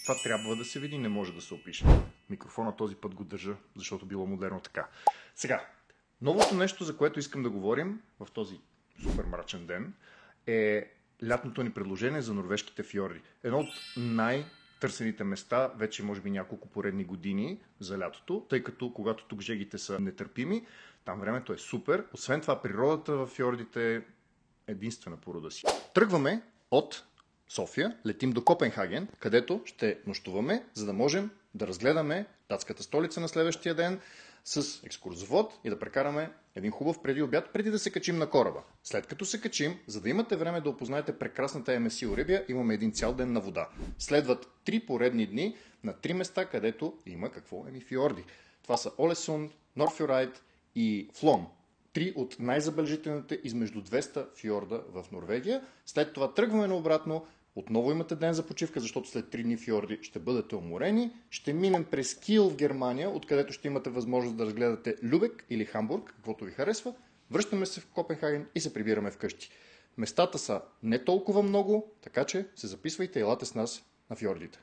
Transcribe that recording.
Това трябва да се види, не може да се опише. Микрофона този път го държа, защото било модерно така. Сега, новото нещо, за което искам да говорим в този супер мрачен ден, е лятното ни предложение за норвежките фьорди. Едно от най-търсените места, вече може би няколко поредни години за лятото, тъй като когато тук жегите са нетърпими, там времето е супер. Освен това, природата в фьордите е единствена по рода си. Тръгваме от София, летим до Копенхаген, където ще нощуваме, за да можем да разгледаме датската столица на следващия ден с екскурзовод и да прекараме един хубав преди обяд, преди да се качим на кораба. След като се качим, за да имате време да опознаете прекрасната МСИ Орибия, имаме един цял ден на вода. Следват 3 поредни дни на 3 места, където има какво? Фиорди. Това са Олесунд, Норфюрайт и Флон. 3 от най-забележителните измежду 200 фьорда в Норвегия. След това тръгваме наобратно. Отново имате ден за почивка, защото след 3 дни фьорди ще бъдете уморени. Ще минем през Киел в Германия, откъдето ще имате възможност да разгледате Любек или Хамбург, каквото ви харесва. Връщаме се в Копенхаген и се прибираме вкъщи. Местата са не толкова много, така че се записвайте и елате с нас на фьордите.